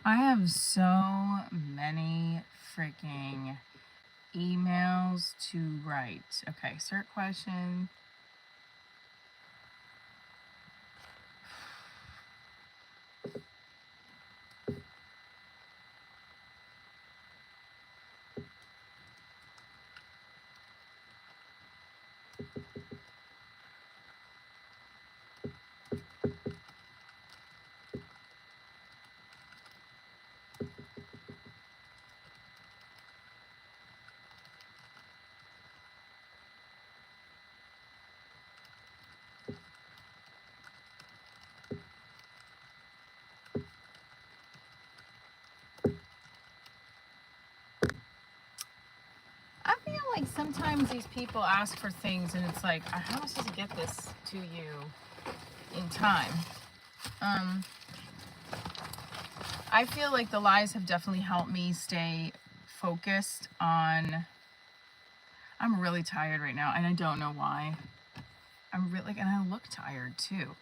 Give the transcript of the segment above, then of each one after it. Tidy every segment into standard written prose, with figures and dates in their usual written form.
I have so many freaking emails to write. Okay, start question. I feel like sometimes these people ask for things and it's like, how am I supposed to get this to you in time? I feel like the lies have definitely helped me stay focused on. I'm really tired right now and I don't know why. And I look tired too.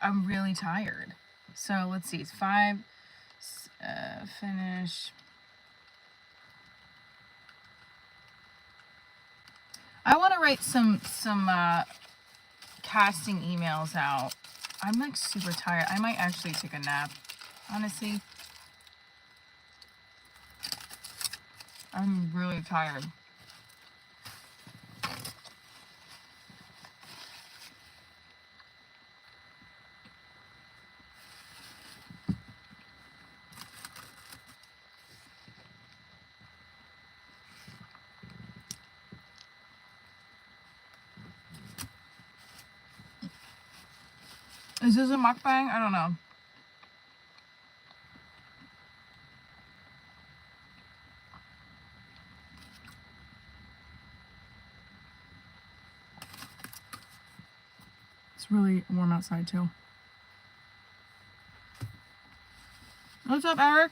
I'm really tired. So let's see, it's 5, finish. I want to write some casting emails out. I'm like super tired. I might actually take a nap, honestly. I'm really tired. Is this a mukbang? I don't know. It's really warm outside too. What's up, Eric?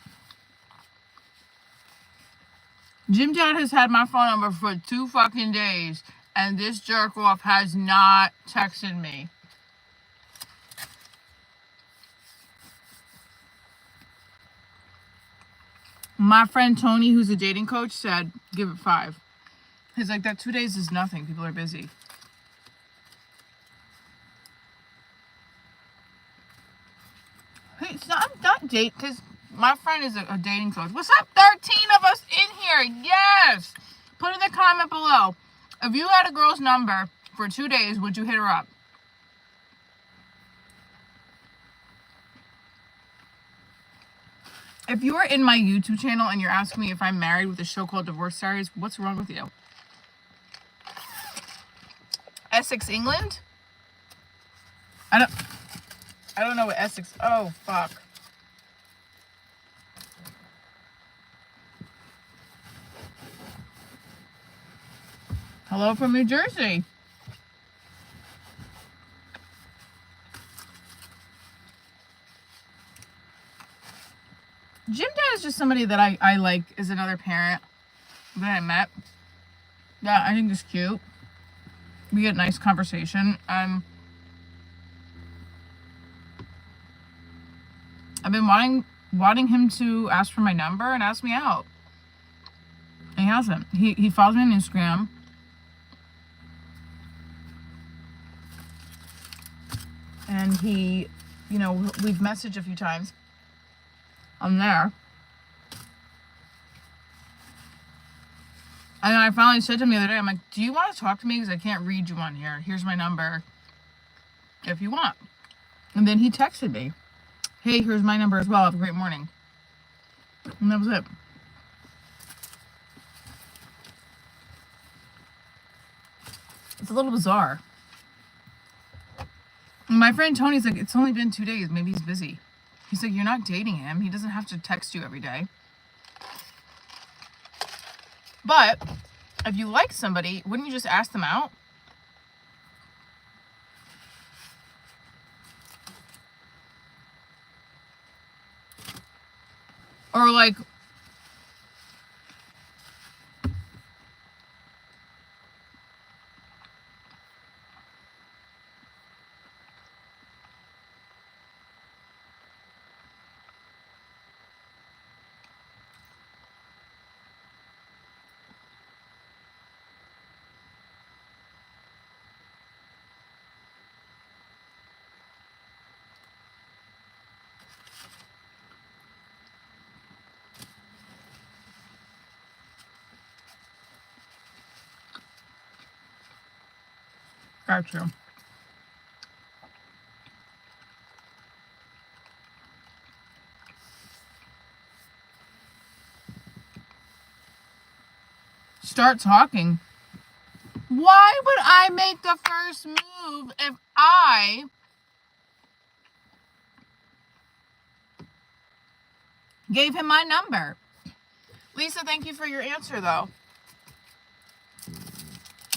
Jim Dad has had my phone number for 2 fucking days, and this jerk off has not texted me. My friend Tony, who's a dating coach, said give it 5. He's like, that 2 days is nothing. People are busy. Hey, it's not date, because my friend is a dating coach. What's up? 13 of us in here. Yes. Put in the comment below. If you had a girl's number for 2 days, would you hit her up? If you're in my YouTube channel and you're asking me if I'm married with a show called Divorce Diaries, what's wrong with you? Essex, England? I don't know what Essex. Oh, fuck. Hello from New Jersey. Jim Dad is just somebody that I like as another parent that I met. Yeah, I think is cute. We get nice conversation. I've been wanting him to ask for my number and ask me out. And he hasn't. He follows me on Instagram. And he, we've messaged a few times on there. And I finally said to him the other day, I'm like, do you want to talk to me? Because I can't read you on here. Here's my number if you want. And then he texted me, hey, here's my number as well. Have a great morning. And that was it. It's a little bizarre. And my friend Tony's like, it's only been 2 days. Maybe he's busy. He's like, you're not dating him. He doesn't have to text you every day. But if you like somebody, wouldn't you just ask them out? Or like, Got you. Start talking. Why would I make the first move if I gave him my number? Lisa, thank you for your answer, though.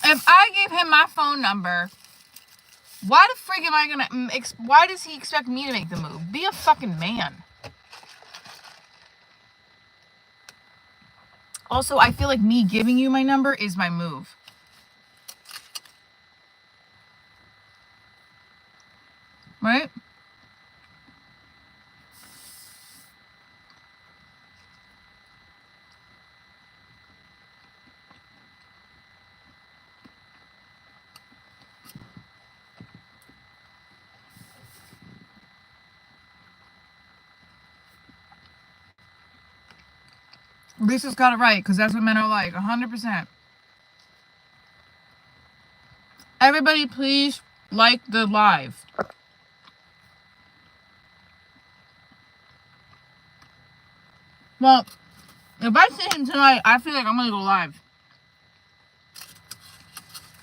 If I gave him my phone number, why the frig am I gonna, why does he expect me to make the move? Be a fucking man. Also, I feel like me giving you my number is my move. Right? Lisa's got it right, because that's what men are like, 100%. Everybody, please like the live. Well, if I see him tonight, I feel like I'm going to go live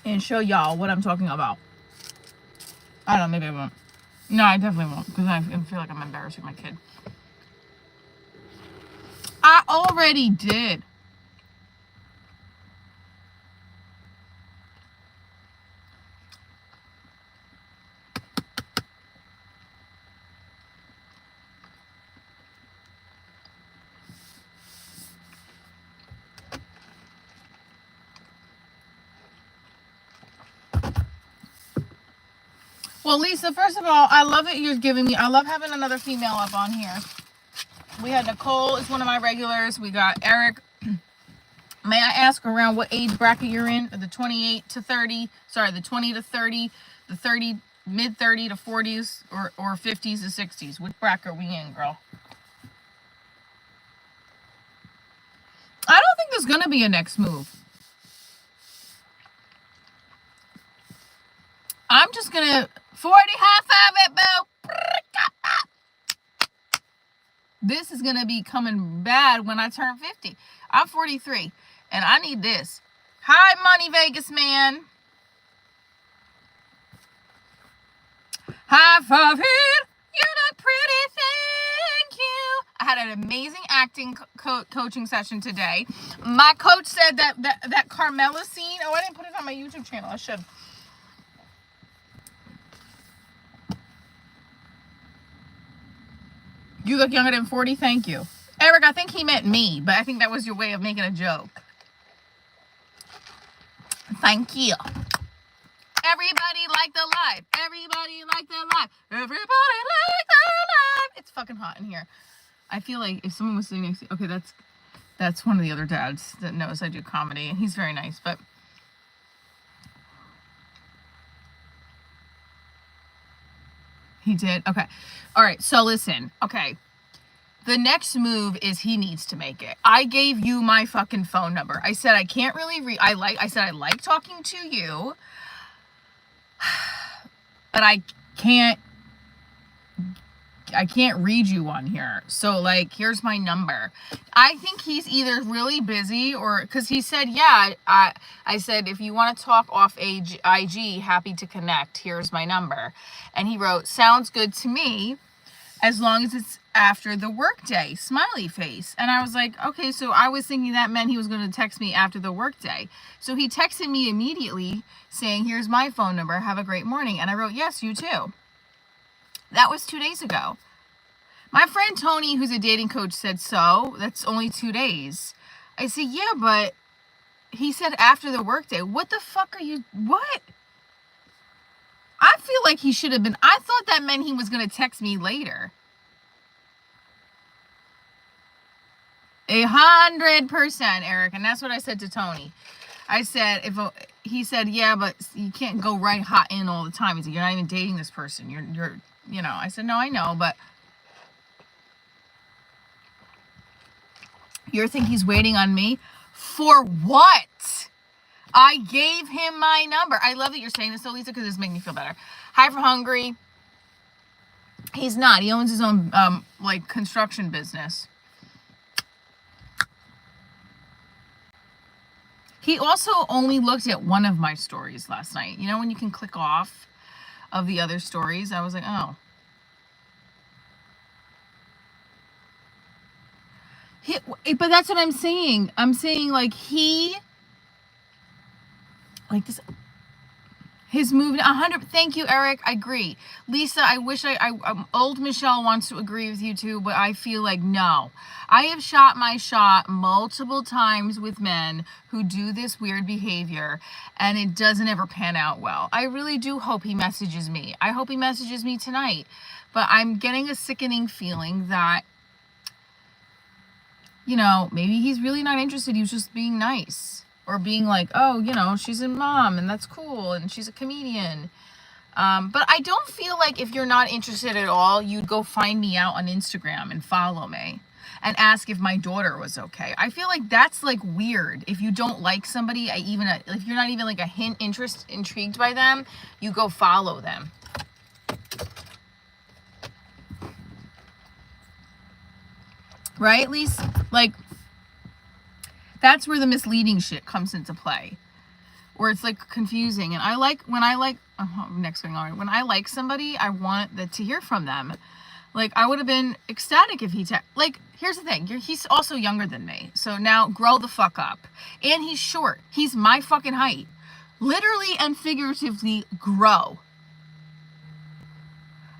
and show y'all what I'm talking about. I don't know, maybe I won't. No, I definitely won't, because I feel like I'm embarrassing my kid. I already did. Well, Lisa, first of all, I love that you're giving me, I love having another female up on here. We had Nicole is one of my regulars. We got Eric. May I ask around what age bracket you're in? The 28 to 30, sorry, the 20 to 30, the 30, mid 30 to 40s, or 50s to 60s. Which bracket are we in, girl? I don't think there's going to be a next move. I'm just going to 40 high five it, boo. This is going to be coming bad when I turn 50. I'm 43, and I need this. Hi, Money Vegas man. High five it. You look pretty, thank you. I had an amazing acting coaching session today. My coach said that Carmela scene. Oh, I didn't put it on my YouTube channel. I should. You look younger than 40. Thank you. Eric, I think he meant me, but I think that was your way of making a joke. Thank you. Everybody like the live. Everybody like the live. Everybody like the live. It's fucking hot in here. I feel like if someone was sitting next to, okay, that's one of the other dads that knows I do comedy, and he's very nice, but he did. Okay. All right. So listen. Okay. The next move is he needs to make it. I gave you my fucking phone number. I said I can't really I said I like talking to you, but I can't read you on here. So like, here's my number. I think he's either really busy or because he said, yeah, I said, if you want to talk off IG, happy to connect. Here's my number. And he wrote, sounds good to me as long as it's after the workday, smiley face. And I was like, okay, so I was thinking that meant he was going to text me after the workday. So he texted me immediately saying, here's my phone number. Have a great morning. And I wrote, yes, you too. That was 2 days ago. My friend Tony, who's a dating coach, said, so that's only 2 days. I said, yeah, but he said after the workday. What the fuck are you, what? I feel like he should have been, I thought that meant he was going to text me later. 100%, Eric. And that's what I said to Tony. I said, he said, yeah, but you can't go right hot in all the time. He said, you're not even dating this person. You're, you know, I said, no, I know, but you think he's waiting on me? For what? I gave him my number. I love that you're saying this, though, Lisa, because this makes me feel better. Hi from Hungary. He's not. He owns his own, like, construction business. He also only looked at one of my stories last night. You know when you can click off of the other stories? I was like, oh. But that's what I'm saying. I'm saying, like, this, his movement, 100, thank you, Eric, I agree. Lisa, I wish old Michelle wants to agree with you too, but I feel like, no. I have shot my shot multiple times with men who do this weird behavior, and it doesn't ever pan out well. I really do hope he messages me. I hope he messages me tonight, but I'm getting a sickening feeling that, you know, maybe he's really not interested. He was just being nice. Or being like, oh, you know, she's a mom and that's cool and she's a comedian. But I don't feel like if you're not interested at all, you'd go find me out on Instagram and follow me and ask if my daughter was okay. I feel like that's like weird. If you don't like somebody, if you're not even like a hint intrigued by them, you go follow them. Right, Lisa? Like, that's where the misleading shit comes into play, where it's like confusing. And when I like somebody, I want to hear from them. Like, I would have been ecstatic if like, here's the thing, he's also younger than me, so now grow the fuck up. And he's short. He's my fucking height. Literally and figuratively, grow.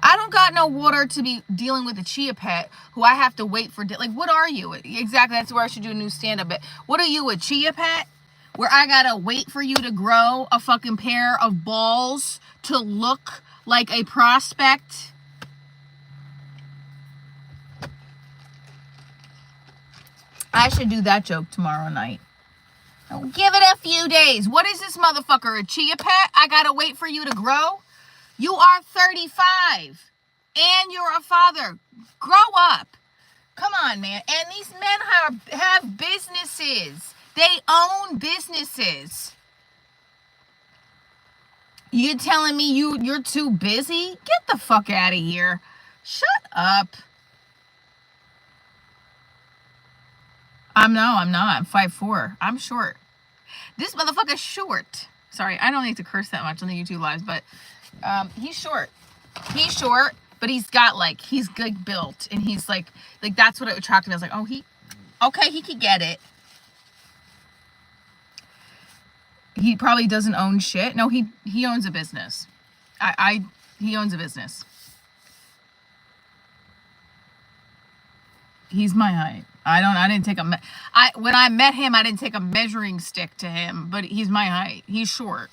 I don't got no water to be dealing with a chia pet who I have to wait for. Like, what are you? Exactly, that's where I should do a new stand-up bit. What are you, a chia pet? Where I gotta wait for you to grow a fucking pair of balls to look like a prospect? I should do that joke tomorrow night. Give it a few days. What is this motherfucker, a chia pet? I gotta wait for you to grow? You are 35 and you're a father. Grow up. Come on, man. And these men have businesses. They own businesses. You telling me you're too busy? Get the fuck out of here. Shut up. I'm not. I'm 5'4". I'm short. This motherfucker's short. Sorry, I don't need to curse that much on the YouTube lives, but he's short. He's short, but he's got he's good built, and he's like that's what attracted me. I was like, oh, he could get it. He probably doesn't own shit. No, he owns a business. He owns a business. He's my height. When I met him, I didn't take a measuring stick to him, but he's my height. He's short.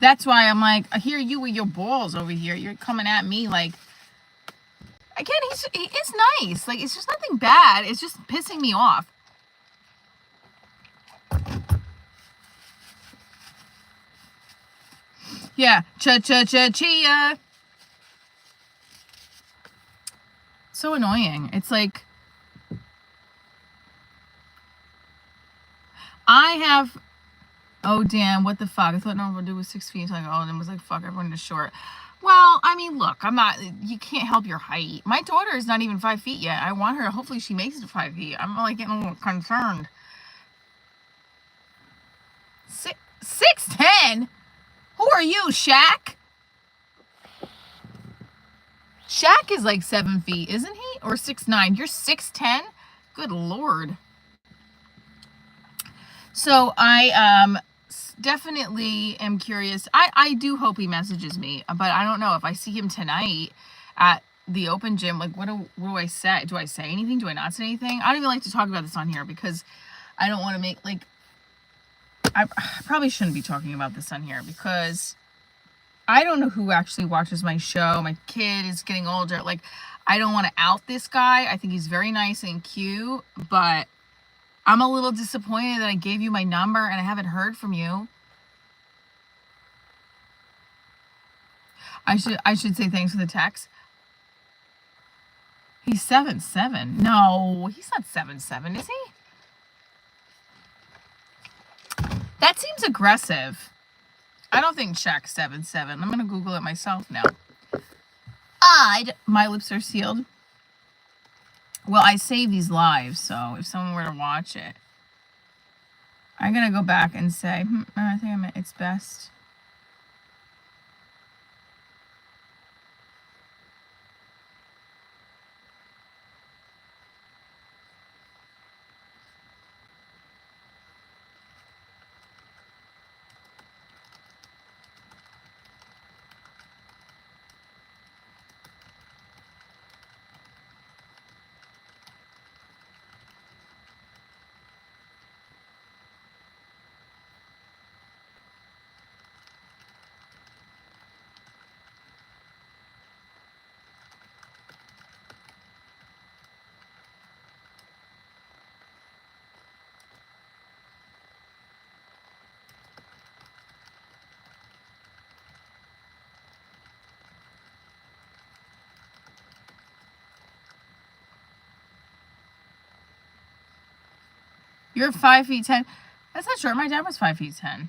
That's why I'm like, I hear you with your balls over here. You're coming at me like, again, he is nice. Like, it's just nothing bad. It's just pissing me off. Yeah, chia. So annoying. It's like, oh damn, what the fuck? I thought no one would do with 6 feet. So I go, oh, and was like, fuck, everyone is short. Well, I mean, look, you can't help your height. My daughter is not even 5 feet yet. I want her, hopefully she makes it to 5 feet. I'm like getting a little concerned. 6'10"? Who are you, Shaq? Shaq is like 7 feet, isn't he? Or 6'9". You're 6'10"? Good Lord. So I definitely am curious. I do hope he messages me, but I don't know if I see him tonight at the open gym. Like, what do I say? Do I say anything? Do I not say anything? I don't even like to talk about this on here because I don't want to make I probably shouldn't be talking about this on here because I don't know who actually watches my show. My kid is getting older. Like, I don't want to out this guy. I think he's very nice and cute, but I'm a little disappointed that I gave you my number and I haven't heard from you. I should say thanks for the text. He's 7'7". No, he's not 7'7", is he? That seems aggressive. I don't think Shaq's 7'7". I'm gonna Google it myself now. My lips are sealed. Well, I save these lives, so if someone were to watch it, I'm gonna go back and say, I think it's best. You're 5'10". That's not short. My dad was 5'10".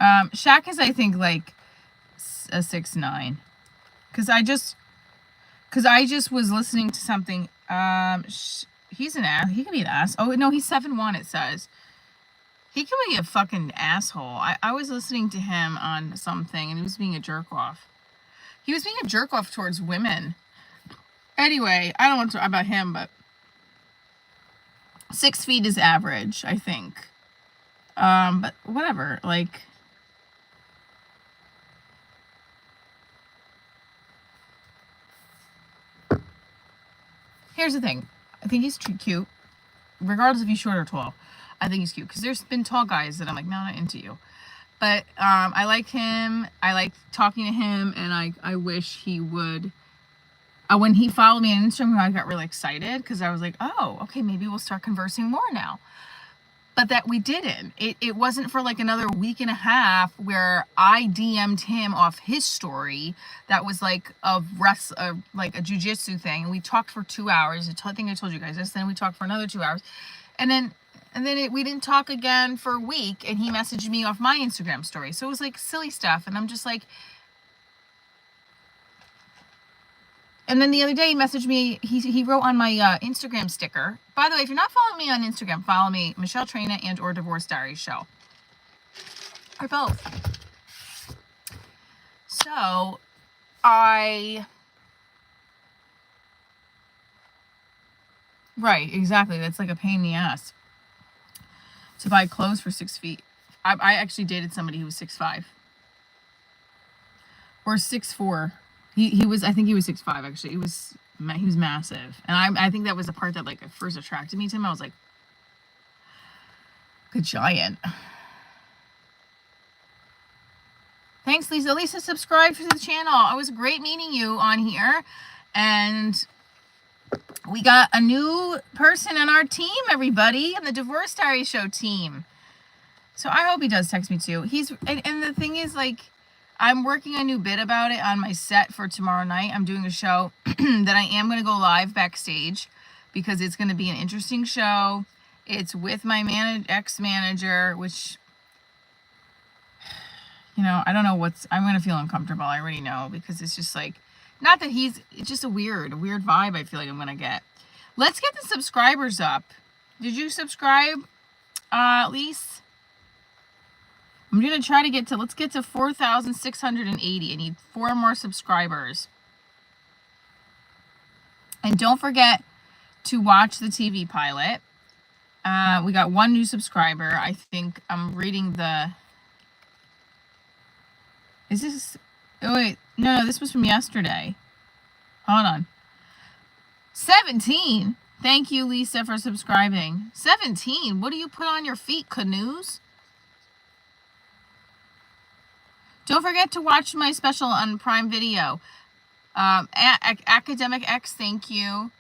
Shaq is, I think, like a 6'9". Cause I just was listening to something. He's an ass. He can be an ass. Oh no, he's 7'1". It says he can be a fucking asshole. I was listening to him on something, and he was being a jerk off. He was being a jerk off towards women. Anyway, I don't want to talk about him, but 6 feet is average, I think. But whatever, like. Here's the thing. I think he's cute. Regardless if he's short or tall. I think he's cute. Because there's been tall guys that I'm like, no, I'm not into you. But I like him. I like talking to him. And I wish he would. When he followed me on Instagram, I got really excited. Because I was like, oh, okay, maybe we'll start conversing more now. But that we didn't. It wasn't for like another week and a half where I DM'd him off his story that was like like a jujitsu thing, and we talked for 2 hours. I think I told you guys this. Then we talked for another 2 hours, and then we didn't talk again for a week. And he messaged me off my Instagram story, so it was like silly stuff. And I'm just like. And then the other day he messaged me, he wrote on my Instagram sticker. By the way, if you're not following me on Instagram, follow me, Michelle Trina and or Divorce Diaries Show. Or both. So, right, exactly. That's like a pain in the ass. To buy clothes for 6 feet. I actually dated somebody who was 6'5". Or 6'4". He was, I think he was 6'5", actually. He was massive. And I think that was the part that like first attracted me to him. I was like, good giant. Thanks, Lisa. Lisa, subscribe to the channel. It was great meeting you on here. And we got a new person on our team, everybody, on the Divorce Diaries Show team. So I hope he does text me too. And the thing is, like, I'm working a new bit about it on my set for tomorrow night. I'm doing a show that I am going to go live backstage because it's going to be an interesting show. It's with my ex-manager, which, you know, I don't know I'm going to feel uncomfortable. I already know, because it's just like, not that it's just a weird vibe I feel like I'm going to get. Let's get the subscribers up. Did you subscribe, Lise? I'm going to try to let's get to 4,680. I need 4 more subscribers. And don't forget to watch the TV pilot. We got 1 new subscriber. I think I'm reading is this, oh wait, no, this was from yesterday. Hold on. 17. Thank you, Lisa, for subscribing. 17. What do you put on your feet, canoes? Don't forget to watch my special on Prime Video. Academic X, thank you.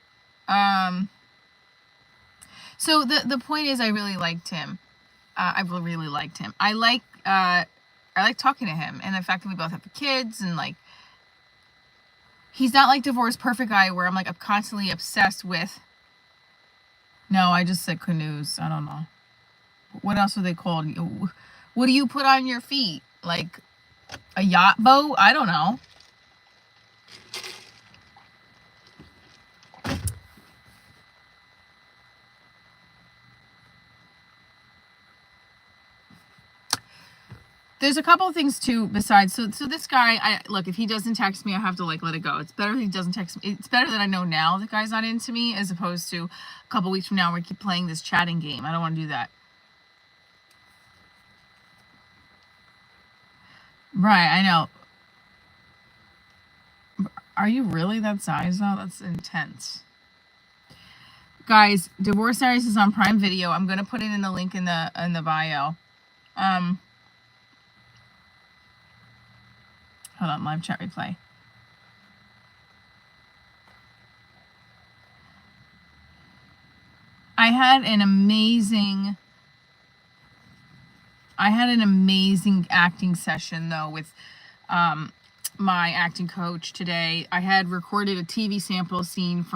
So the point is, I really liked him. I really liked him. I like talking to him, and the fact that we both have kids, and like, he's not like Divorce Perfect Guy where I'm constantly obsessed with. No, I just said canoes. I don't know. what else are they called? What do you put on your feet? Like a yacht boat? I don't know. There's a couple of things too besides, so this guy, look, if he doesn't text me, I have to like let it go. It's better if he doesn't text me. It's better that I know now the guy's not into me as opposed to a couple weeks from now where we keep playing this chatting game. I don't want to do that. Right, I know. Are you really that size though? That's intense. Guys, Divorce Diaries is on Prime Video. I'm gonna put it in the link in the bio. Hold on, live chat replay. I had an amazing acting session though with my acting coach today. I had recorded a TV sample scene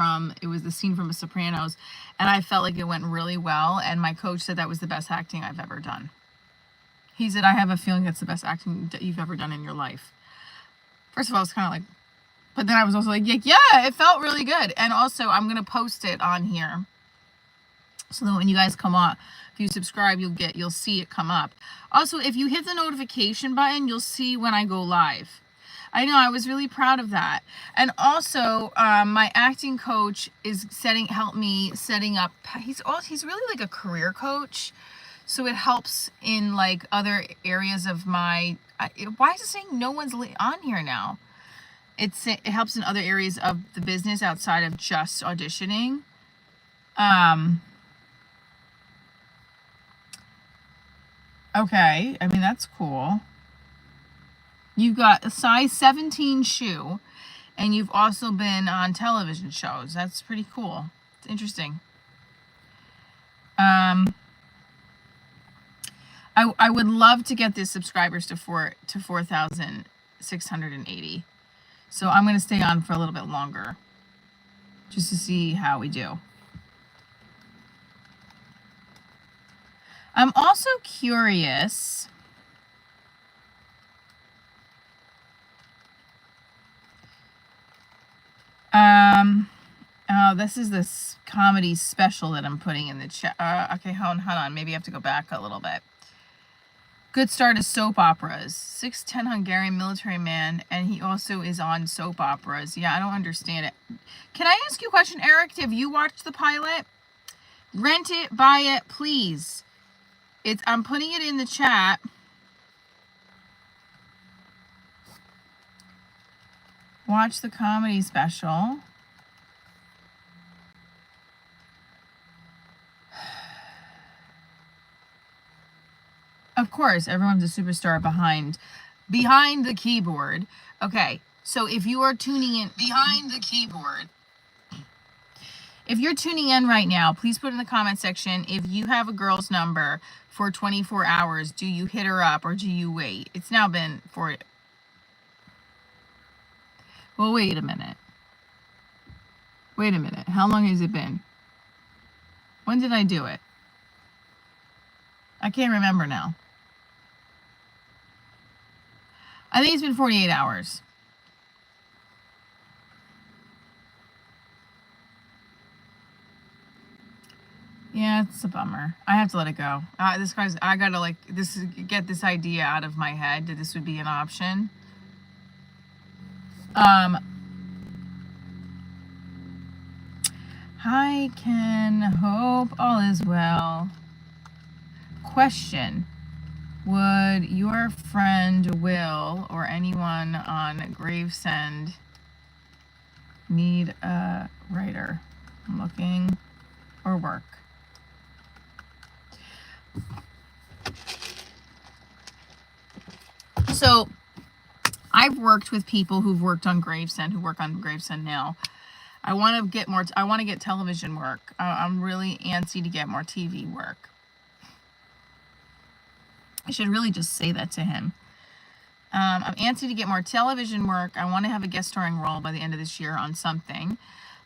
it was the scene from The Sopranos, and I felt like it went really well, and my coach said that was the best acting I've ever done. He said, I have a feeling that's the best acting that you've ever done in your life. First of all, it's kind of like, but then I was also like, yeah, it felt really good. And also, I'm going to post it on here so that when you guys come on, if you subscribe, you'll see it come up. Also, if you hit the notification button, you'll see when I go live. I know, I was really proud of that. And also, my acting coach is helped me setting up. He's really like a career coach. So it helps in like other areas of my, why is it saying no one's on here now? It helps in other areas of the business outside of just auditioning. Okay, I mean, that's cool. You've got a size 17 shoe, and you've also been on television shows. That's pretty cool. It's interesting. I would love to get the subscribers to 4,680. So I'm going to stay on for a little bit longer just to see how we do. I'm also curious. Oh, this is this comedy special that I'm putting in the chat. Okay, hold on. Maybe I have to go back a little bit. Good start is soap operas. 6'10" Hungarian military man, and he also is on soap operas. Yeah, I don't understand it. Can I ask you a question, Eric? Have you watched the pilot? Rent it, buy it, please. I'm putting it in the chat. Watch the comedy special. Of course, everyone's a superstar behind the keyboard. Okay, so if you are tuning in behind the keyboard, if you're tuning in right now, please put in the comment section if you have a girl's number for 24 hours. Do you hit her up or do you wait? It's now been well, wait a minute. How long has it been? When did I do it? I can't remember now. I think it's been 48 hours. Yeah, it's a bummer. I have to let it go. I gotta get this idea out of my head that this would be an option. Hi, Ken. Hope all is well. Question. Would your friend Will or anyone on Gravesend need a writer? I'm looking or work. So I've worked with people who've worked on Gravesend, who work on Gravesend now. I want to get television work. I'm really antsy to get more TV work. I should really just say that to him. I'm antsy to get more television work. I want to have a guest starring role by the end of this year on something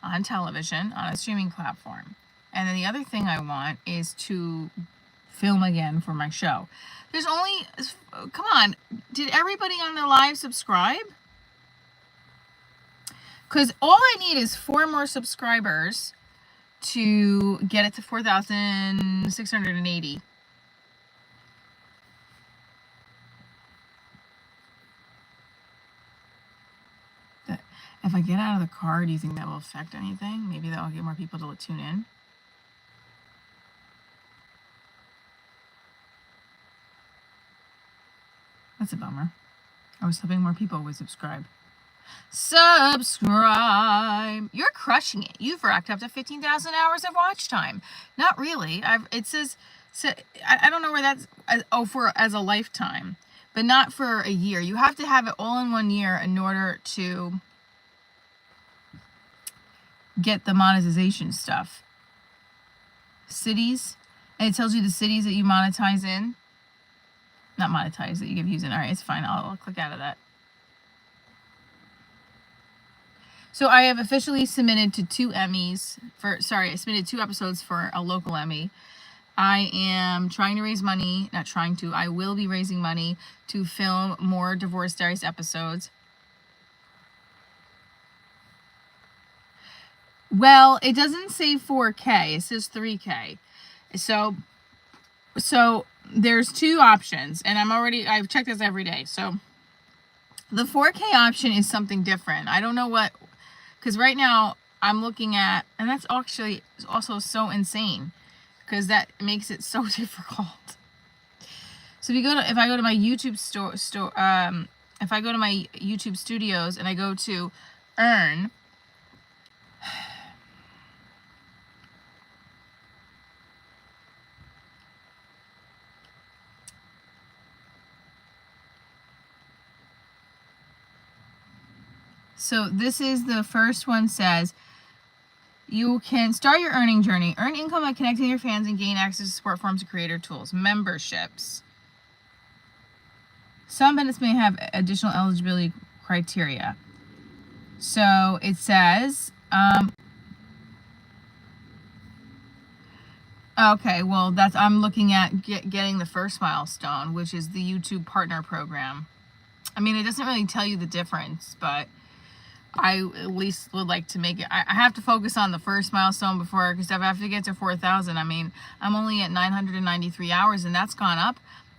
on television, on a streaming platform. And then the other thing I want is to film again for my show. There's only, come on, did everybody on the live subscribe? Because all I need is 4 more subscribers to get it to 4,680. If I get out of the car, do you think that will affect anything? Maybe that will get more people to tune in. That's a bummer. I was hoping more people would subscribe. Subscribe. You're crushing it. You've racked up to 15,000 hours of watch time. Not really. It says, so I don't know where that's, as a lifetime, but not for a year. You have to have it all in 1 year in order to get the monetization stuff. Cities, and it tells you the cities that you monetize in. Not monetize, that you give views in. All right, it's fine. I'll click out of that. So I have officially submitted to 2 Emmys I submitted 2 episodes for a local Emmy. I am trying to raise money, I will be raising money to film more Divorce Diaries episodes. Well, it doesn't say 4K, it says 3K. So there's 2 options, and I've checked this every day. So the 4K option is something different. I don't know what, because right now I'm looking at, and that's actually also so insane, because that makes it so difficult. So if I go to my YouTube if I go to my YouTube studios and I go to earn, so this is the first one, says you can start your earning journey. Earn income by connecting your fans and gain access to support forums and creator tools. Memberships. Some benefits may have additional eligibility criteria. So it says, okay, well, I'm looking at getting the first milestone, which is the YouTube Partner Program. I mean, it doesn't really tell you the difference, but I at least would like to make it. I have to focus on the first milestone before, because if I have to get to 4,000, I mean, I'm only at 993 hours, and that's gone up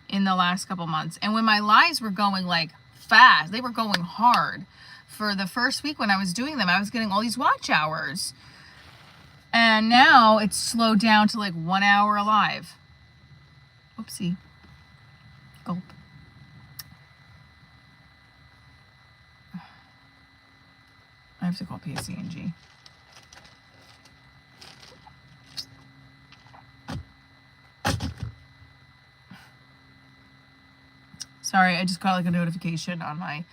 in the last couple months. And when my lives were going like fast, they were going hard. For the first week when I was doing them, I was getting all these watch hours. And now it's slowed down to like 1 hour a live. Oopsie. Gulp. I have to call PSE&G. Sorry, I just got like a notification on my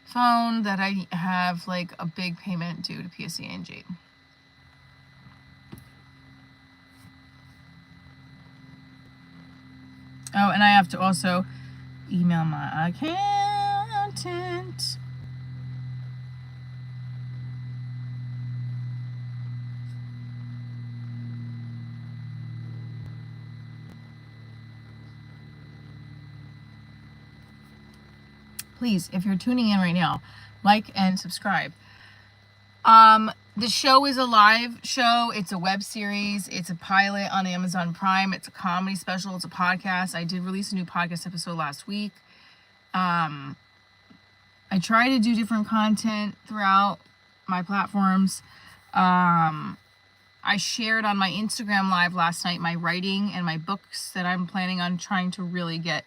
phone that I have like a big payment due to PSE&G. Oh, and I have to also email my accountant. Please, if you're tuning in right now, like and subscribe. The show is a live show. It's a web series. It's a pilot on Amazon Prime. It's a comedy special. It's a podcast. I did release a new podcast episode last week. I try to do different content throughout my platforms. I shared on my Instagram live last night my writing and my books that I'm planning on trying to really get.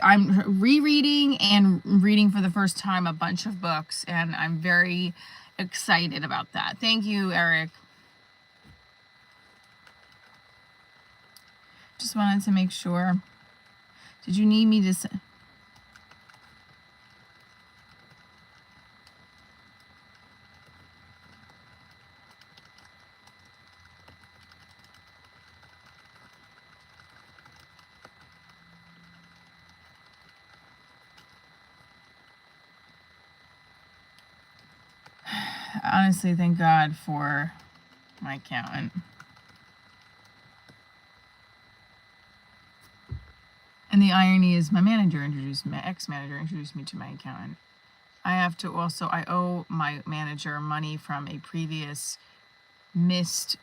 I'm rereading and reading for the first time a bunch of books, and I'm very excited about that. Thank you, Eric. Just wanted to make sure. Did you need me to say? Honestly, thank God for my accountant. And the irony is my ex-manager introduced me to my accountant. I owe my manager money from a previous missed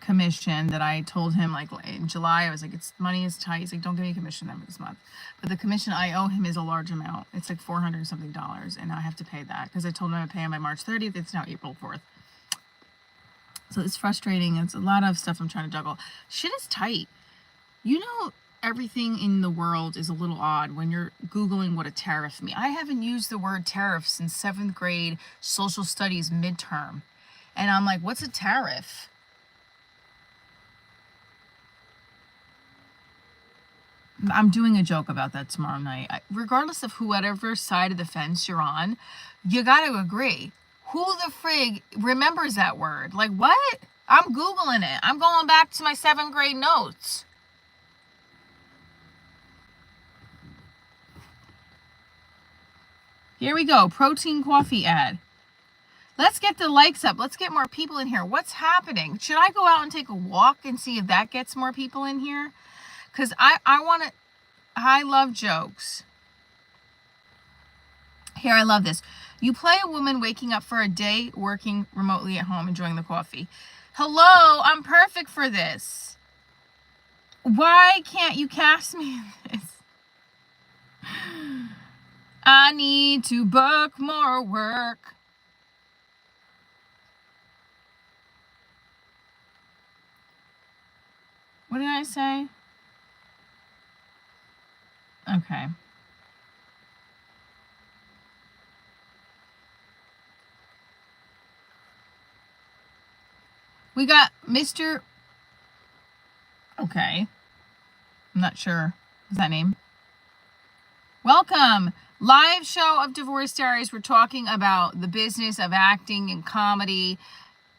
commission that I told him like in July. I was like, money is tight. He's like, don't give me a commission this month. But the commission I owe him is a large amount. It's like $400 something, and I have to pay that because I told him I would pay him by March 30th. It's now April 4th. So it's frustrating. It's a lot of stuff I'm trying to juggle. Shit is tight. You know, everything in the world is a little odd when you're Googling what a tariff means. I haven't used the word tariff since 7th grade social studies midterm. And I'm like, what's a tariff? I'm doing a joke about that tomorrow night. Regardless of whatever side of the fence you're on, you got to agree. Who the frig remembers that word? Like, what? I'm Googling it. I'm going back to my 7th grade notes. Here we go. Protein coffee ad. Let's get the likes up. Let's get more people in here. What's happening? Should I go out and take a walk and see if that gets more people in here? Because I love jokes. Here, I love this. You play a woman waking up for a day working remotely at home, enjoying the coffee. Hello, I'm perfect for this. Why can't you cast me in this? I need to book more work. What did I say? Okay. We got Mr. Okay. I'm not sure. What's that name? Welcome. Live show of Divorce Diaries. We're talking about the business of acting and comedy.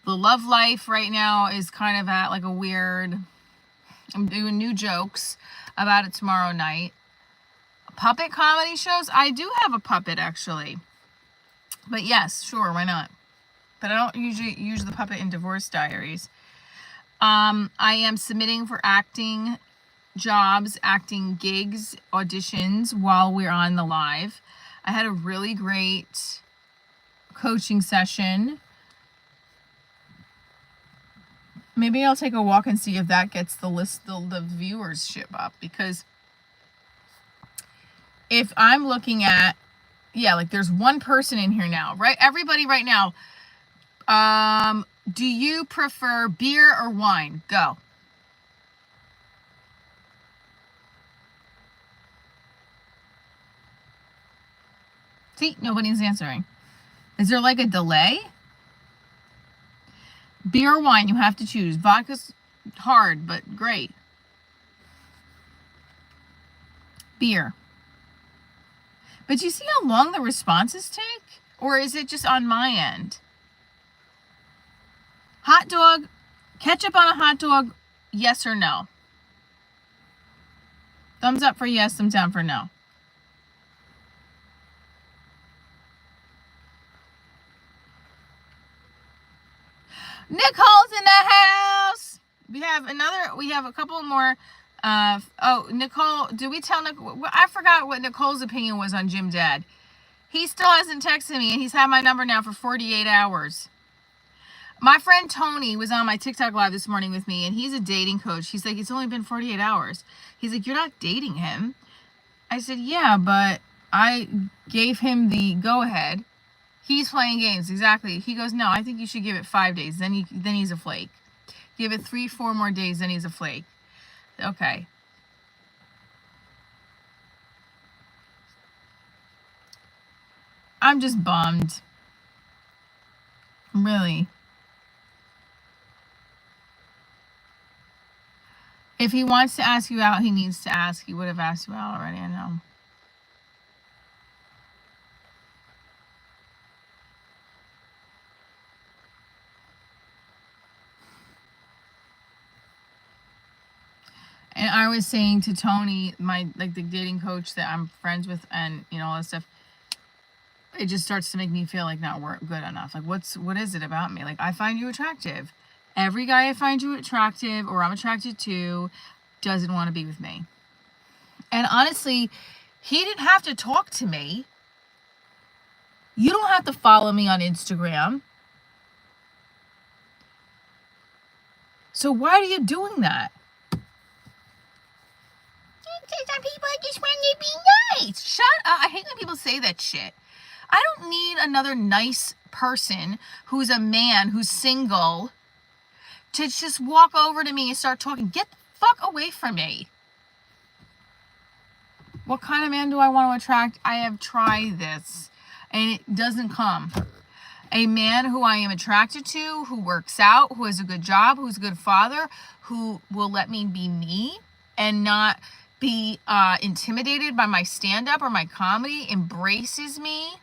The love life right now is kind of at like a weird... I'm doing new jokes about it tomorrow night. Puppet comedy shows? I do have a puppet, actually. But yes, sure, why not? But I don't usually use the puppet in Divorce Diaries. I am submitting for acting jobs, acting gigs, auditions while we're on the live. I had a really great coaching session. Maybe I'll take a walk and see if that gets the viewership up, because if I'm looking at, like there's one person in here now, right? Everybody right now, do you prefer beer or wine? Go. See, nobody's answering. Is there like a delay? Beer or wine, you have to choose. Vodka's hard, but great. Beer. But you see how long the responses take? Or is it just on my end? Hot dog, ketchup on a hot dog, yes or no? Thumbs up for yes, thumbs down for no. Nicole's in the house. We have a couple more. Nicole, did we tell Nicole? I forgot what Nicole's opinion was on Jim Dad. He still hasn't texted me, and he's had my number now for 48 hours. My friend Tony was on my TikTok live this morning with me, and he's a dating coach. He's like, it's only been 48 hours. He's like, you're not dating him. I said, yeah, but I gave him the go-ahead. He's playing games, exactly. He goes, no, I think you should give it 5 days. Then he's a flake. Give it 3-4 more days, then he's a flake. Okay. I'm just bummed. Really. If he wants to ask you out, he needs to ask. He would have asked you out already, I know. And I was saying to Tony, the dating coach that I'm friends with, and all that stuff, it just starts to make me feel like not good enough. Like, what is it about me? Like, I find you attractive. Every guy I find you attractive or I'm attracted to doesn't want to be with me. And honestly, he didn't have to talk to me. You don't have to follow me on Instagram. So why are you doing that? Some people just want to be nice. Shut up. I hate when people say that shit. I don't need another nice person who's a man, who's single, to just walk over to me and start talking. Get the fuck away from me. What kind of man do I want to attract? I have tried this and it doesn't come. A man who I am attracted to, who works out, who has a good job, who's a good father, who will let me be me and not be intimidated by my stand-up or my comedy, embraces me.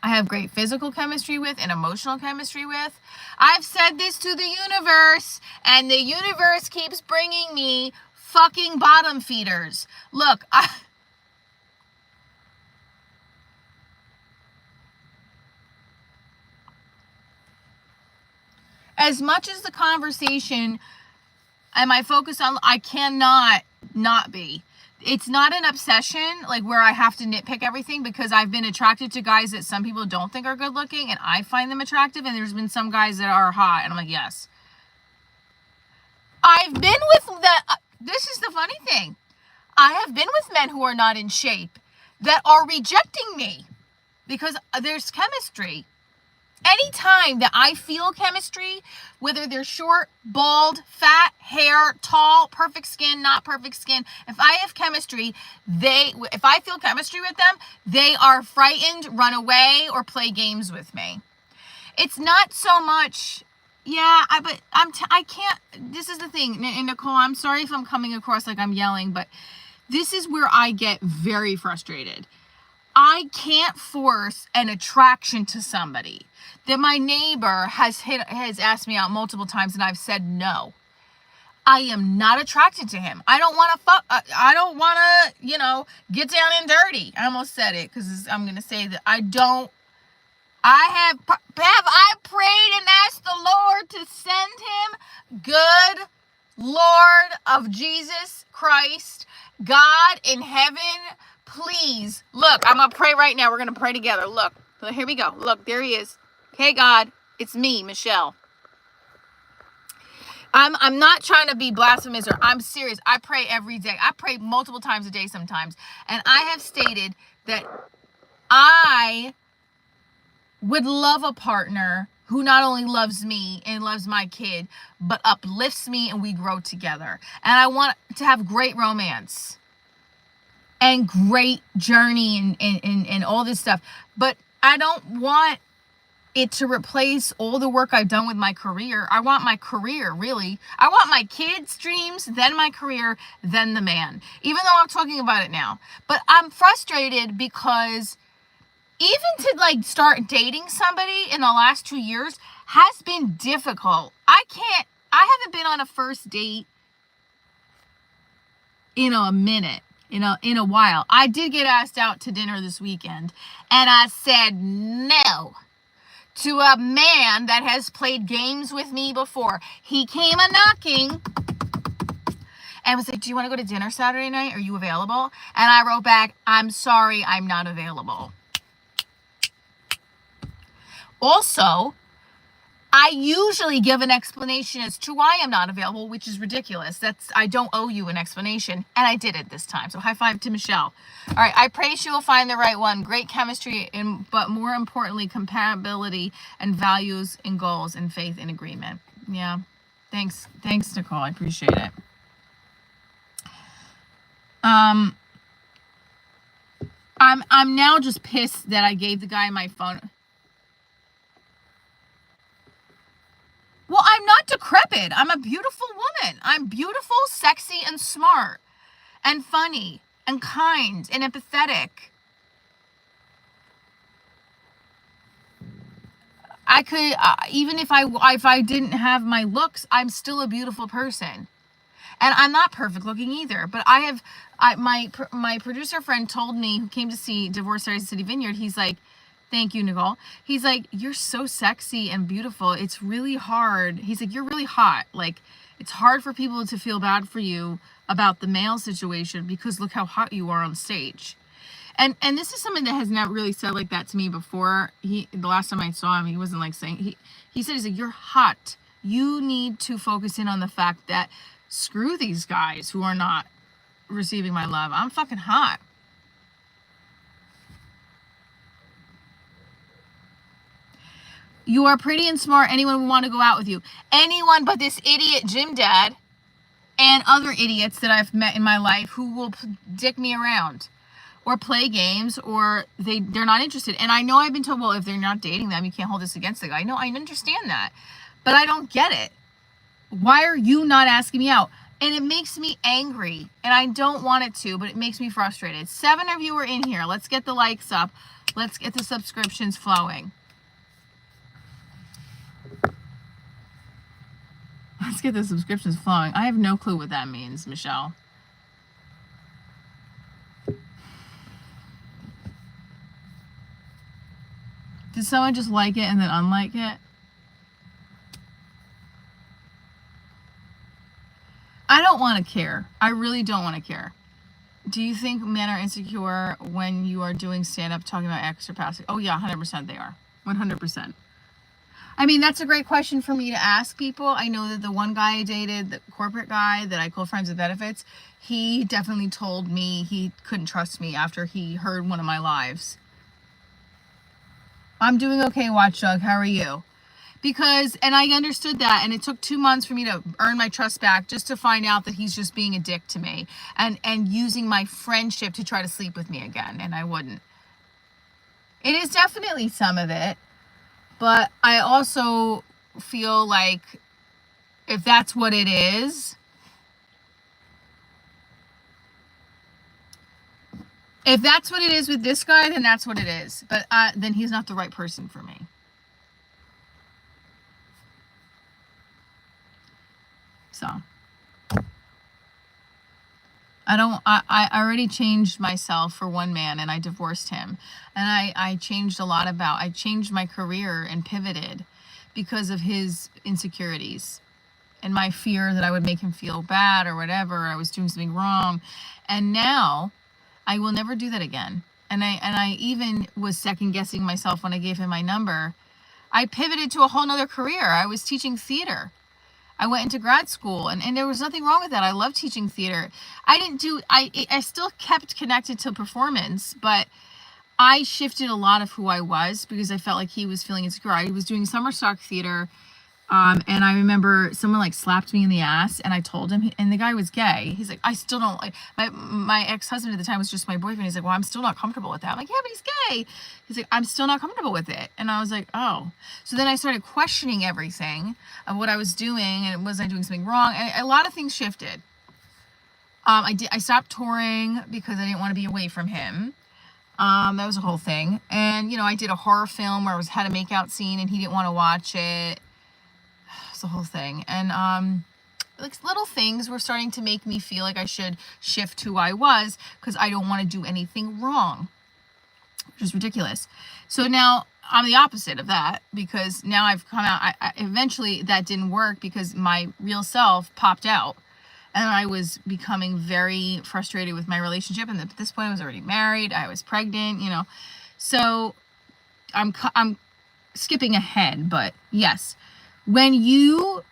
I have great physical chemistry with and emotional chemistry with. I've said this to the universe, and the universe keeps bringing me fucking bottom feeders. Look, as much as the conversation, am I focused on, I cannot not be. It's not an obsession, like where I have to nitpick everything, because I've been attracted to guys that some people don't think are good looking, and I find them attractive, and there's been some guys that are hot, and I'm like, yes. I've been with that. This is the funny thing. I have been with men who are not in shape that are rejecting me because there's chemistry. Anytime that I feel chemistry, whether they're short, bald, fat, hair, tall, perfect skin, not perfect skin, if I have chemistry, if I feel chemistry with them, they are frightened, run away, or play games with me. It's not so much, I can't, this is the thing, and Nicole, I'm sorry if I'm coming across like I'm yelling, but this is where I get very frustrated. I can't force an attraction to somebody that my neighbor has asked me out multiple times, and I've said no. I am not attracted to him. I don't want to I don't want to, get down and dirty. I almost said it because I'm going to say that I have I prayed and asked the Lord to send him good Lord of Jesus Christ, God in heaven. Please, look, I'm going to pray right now. We're going to pray together. Look, here we go. Look, there he is. Hey, God, it's me, Michelle. I'm not trying to be blasphemous, or I'm serious. I pray every day. I pray multiple times a day sometimes. And I have stated that I would love a partner who not only loves me and loves my kid, but uplifts me and we grow together. And I want to have great romance and great journey and all this stuff. But I don't want it to replace all the work I've done with my career. I want my career, really. I want my kids' dreams, then my career, then the man. Even though I'm talking about it now. But I'm frustrated because even to start dating somebody in the last 2 years has been difficult. I haven't been on a first date in a minute. In a while. I did get asked out to dinner this weekend, and I said no to a man that has played games with me before. He came a-knocking and was like, do you want to go to dinner Saturday night? Are you available? And I wrote back, I'm sorry, I'm not available. Also, I usually give an explanation as to why I'm not available, which is ridiculous. I don't owe you an explanation, and I did it this time. So high five to Michelle. All right, I pray she will find the right one. Great chemistry, but more importantly, compatibility and values and goals and faith and agreement. Yeah, thanks, Nicole. I appreciate it. I'm now just pissed that I gave the guy my phone. Well, I'm not decrepit. I'm a beautiful woman. I'm beautiful, sexy, and smart, and funny, and kind, and empathetic. I could, even if I didn't have my looks, I'm still a beautiful person. And I'm not perfect looking either. But my producer friend told me, who came to see Divorce Stories at City Vineyard, he's like, thank you, Nicole. He's like, you're so sexy and beautiful. It's really hard. He's like, you're really hot. Like, It's hard for people to feel bad for you about the male situation because look how hot you are on stage. And this is something that has not really said like that to me before. The last time I saw him, he wasn't like saying, he said, he's like, you're hot. You need to focus in on the fact that screw these guys who are not receiving my love. I'm fucking hot. You are pretty and smart. Anyone would want to go out with you. Anyone but this idiot gym dad and other idiots that I've met in my life who will dick me around or play games, or they're not interested. And I know I've been told, well, if they're not dating them, you can't hold this against the guy. No, I understand that. But I don't get it. Why are you not asking me out? And it makes me angry. And I don't want it to, but it makes me frustrated. 7 of you are in here. Let's get the likes up. Let's get the subscriptions flowing. Let's get the subscriptions flowing. I have no clue what that means, Michelle. Did someone just like it and then unlike it? I don't want to care. I really don't want to care. Do you think men are insecure when you are doing stand-up talking about extra passing? Oh yeah, 100% they are. 100%. I mean, that's a great question for me to ask people. I know that the one guy I dated, the corporate guy that I call friends with benefits, he definitely told me he couldn't trust me after he heard one of my lives. I'm doing okay, Watchdog. How are you? Because, and I understood that, and it took 2 months for me to earn my trust back just to find out that he's just being a dick to me and using my friendship to try to sleep with me again, and I wouldn't. It is definitely some of it, but I also feel like if that's what it is, if that's what it is with this guy, then that's what it is. But then he's not the right person for me. So I already changed myself for one man and I divorced him. And I changed a lot I changed my career and pivoted because of his insecurities and my fear that I would make him feel bad or whatever. I was doing something wrong. And now I will never do that again. And I even was second guessing myself when I gave him my number. I pivoted to a whole nother career. I was teaching theater. I went into grad school and there was nothing wrong with that. I love teaching theater. I still kept connected to performance, but I shifted a lot of who I was because I felt like he was feeling insecure. I was doing summer stock theater. And I remember someone like slapped me in the ass and I told him, and the guy was gay. He's like, I still don't like, my ex-husband at the time was just my boyfriend. He's like, well, I'm still not comfortable with that. I'm like, yeah, but he's gay. He's like, I'm still not comfortable with it. And I was like, oh. So then I started questioning everything of what I was doing and was I doing something wrong? And a lot of things shifted. I stopped touring because I didn't want to be away from him. That was a whole thing. And, you know, I did a horror film where I had a makeout scene and he didn't want to watch it. The whole thing. And like little things were starting to make me feel like I should shift who I was because I don't want to do anything wrong, which is ridiculous. So now I'm the opposite of that because now I've come out. Eventually that didn't work because my real self popped out and I was becoming very frustrated with my relationship. And at this point I was already married. I was pregnant, you know, so I'm skipping ahead, but yes. When you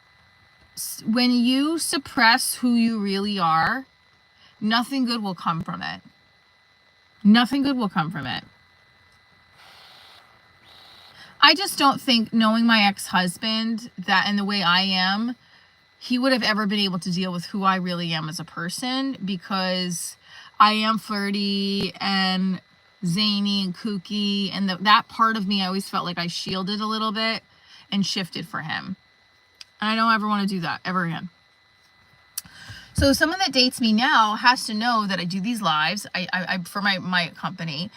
suppress who you really are, nothing good will come from it. Nothing good will come from it. I just don't think, knowing my ex-husband, that and the way I am, he would have ever been able to deal with who I really am as a person because I am flirty and zany and kooky, and that part of me I always felt like I shielded a little bit and shifted for him. And I don't ever want to do that ever again. So someone that dates me now has to know that I do these lives I for my company.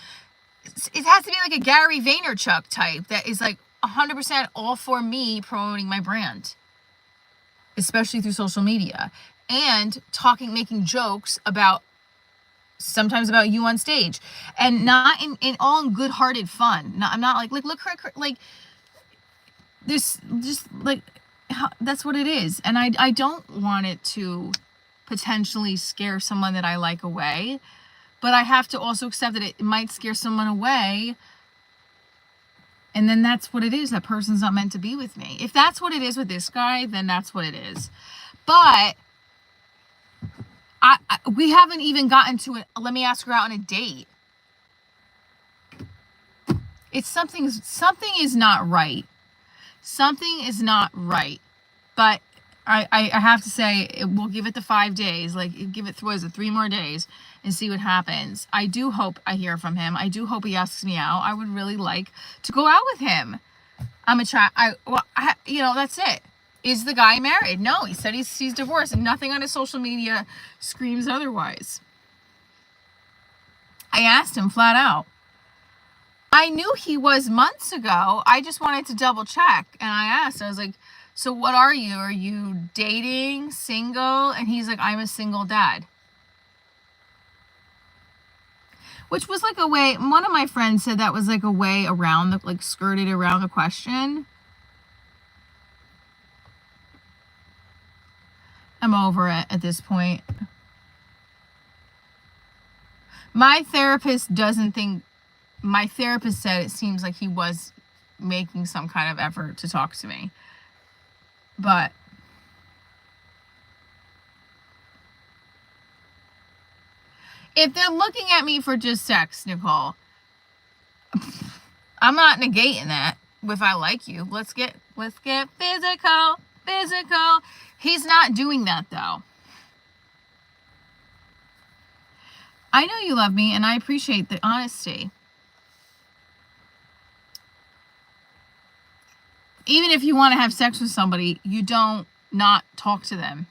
It has to be like a Gary Vaynerchuk type that is like 100% all for me promoting my brand, especially through social media, and making jokes sometimes about you on stage, and not in all good-hearted fun. I'm not like look, like, there's just like, that's what it is. And I don't want it to potentially scare someone that I like away, but I have to also accept that it might scare someone away. And then that's what it is. That person's not meant to be with me. If that's what it is with this guy, then that's what it is. But we haven't even gotten to it. Let me ask her out on a date. It's something is not right. Something is not right. But I have to say, we'll give it the 5 days. Like, give it, what is it, 3 more days and see what happens. I do hope I hear from him. I do hope he asks me out. I would really like to go out with him. You know, that's it. Is the guy married? No, he said he's divorced, and nothing on his social media screams otherwise. I asked him flat out. I knew he was months ago. I just wanted to double check. And I asked, I was like, so what are you? Are you dating, single? And he's like, I'm a single dad. Which was like a way, one of my friends said that was like a way around, like skirted around the question. I'm over it at this point. My therapist said it seems like he was making some kind of effort to talk to me. But if they're looking at me for just sex, Nicole, I'm not negating that. If I like you, let's get physical. He's not doing that though. I know you love me and I appreciate the honesty. Even if you want to have sex with somebody, you don't not talk to them.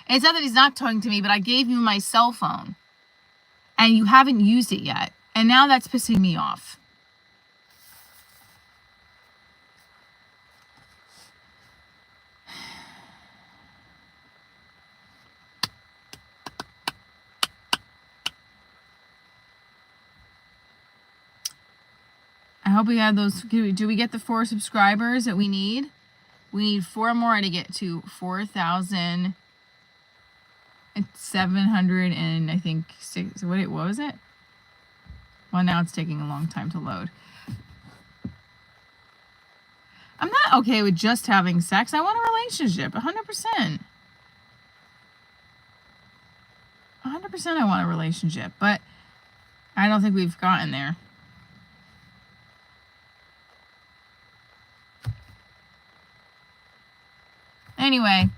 And it's not that he's not talking to me, but I gave you my cell phone and you haven't used it yet. And now that's pissing me off. I hope we had those. Do we get the 4 subscribers that we need? We need 4 more to get to 4,700 and I think 6. What was it? Well, now it's taking a long time to load. I'm not okay with just having sex. I want a relationship, 100%. 100% I want a relationship, but I don't think we've gotten there. Anyway.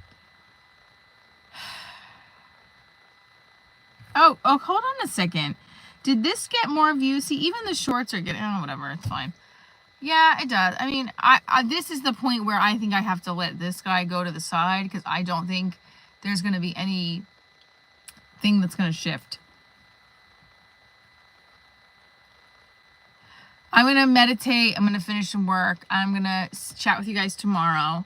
Oh, hold on a second. Did this get more views? See, even the shorts are getting, oh, whatever, it's fine. Yeah, it does. I mean, this is the point where I think I have to let this guy go to the side because I don't think there's going to be any thing that's going to shift. I'm going to meditate. I'm going to finish some work. I'm going to chat with you guys tomorrow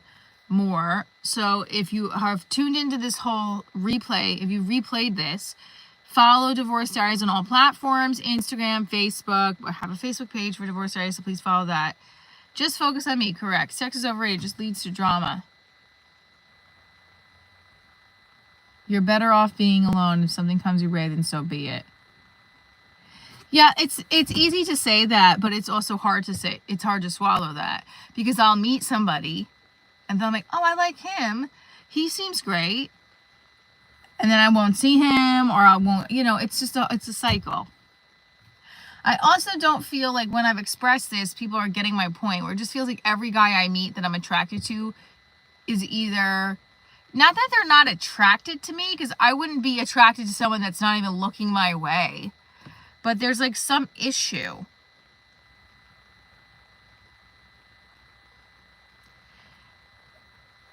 more. So if you have tuned into this whole replay, if you replayed this, follow Divorce Diaries on all platforms, Instagram, Facebook. I have a Facebook page for Divorce Diaries, so please follow that. Just focus on me, correct. Sex is overrated, just leads to drama. You're better off being alone. If something comes your way, then so be it. Yeah, it's easy to say that, but it's also hard to say. It's hard to swallow that because I'll meet somebody and then I'm like, oh, I like him. He seems great. And then I won't see him or I won't, it's a cycle. I also don't feel like when I've expressed this, people are getting my point, where it just feels like every guy I meet that I'm attracted to is either, not that they're not attracted to me, because I wouldn't be attracted to someone that's not even looking my way, but there's like some issue.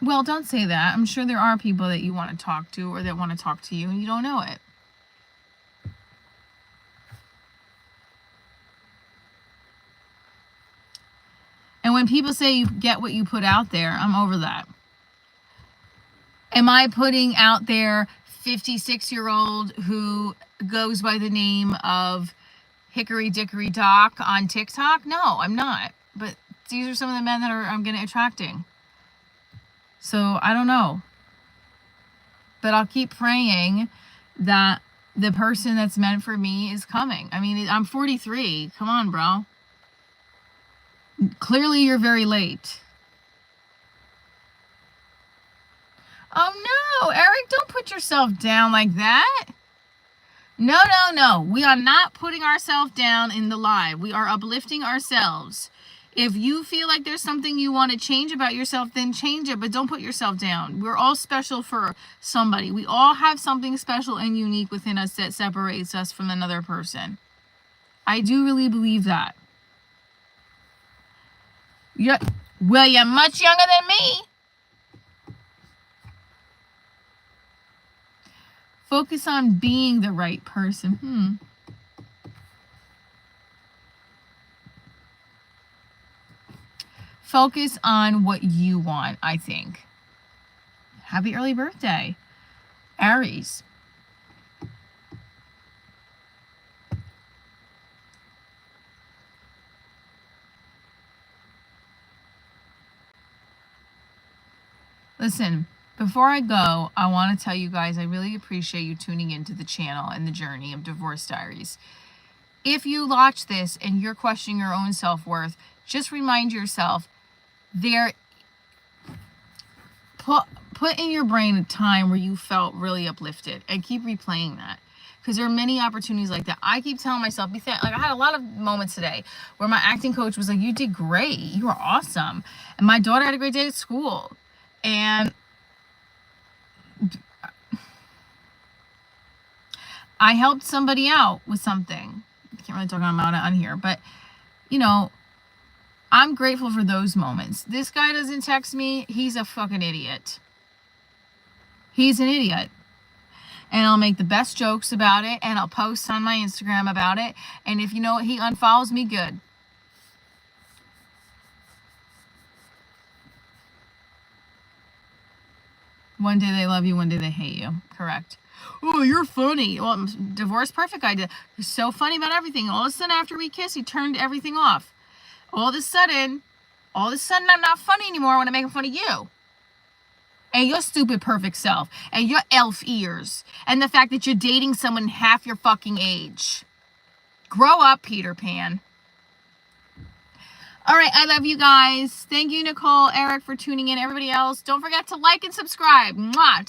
Well, don't say that. I'm sure there are people that you want to talk to or that want to talk to you and you don't know it. And when people say you get what you put out there, I'm over that. Am I putting out there 56-year-old who goes by the name of Hickory Dickory Doc on TikTok? No, I'm not. But these are some of the men that I'm getting attracting. So I don't know. But I'll keep praying that the person that's meant for me is coming. I mean, I'm 43. Come on, bro. Clearly, you're very late. Oh, no. Eric, don't put yourself down like that. No, no, no. We are not putting ourselves down in the live. We are uplifting ourselves. If you feel like there's something you want to change about yourself, then change it, but don't put yourself down. We're all special for somebody. We all have something special and unique within us that separates us from another person. I do really believe that. Well, you're much younger than me. Focus on being the right person. Focus on what you want, I think. Happy early birthday, Aries. Listen, before I go, I want to tell you guys I really appreciate you tuning into the channel and the journey of Divorce Diaries. If you watch this and you're questioning your own self-worth, just remind yourself put in your brain a time where you felt really uplifted and keep replaying that. Because there are many opportunities like that. I keep telling myself, like I had a lot of moments today where my acting coach was like, you did great. You were awesome. And my daughter had a great day at school. And I helped somebody out with something. I can't really talk about it on here, but you know, I'm grateful for those moments. This guy doesn't text me. He's a fucking idiot. He's an idiot. And I'll make the best jokes about it, and I'll post on my Instagram about it. And if you know what, he unfollows me, good. One day they love you, one day they hate you. Correct. Oh, you're funny. Well, Divorce Perfect guy did. He's so funny about everything. All of a sudden, after we kiss, he turned everything off. All of a sudden, I'm not funny anymore. I want to make fun of you. And your stupid perfect self. And your elf ears. And the fact that you're dating someone half your fucking age. Grow up, Peter Pan. All right, I love you guys. Thank you, Nicole, Eric, for tuning in. Everybody else, don't forget to like and subscribe. Mwah.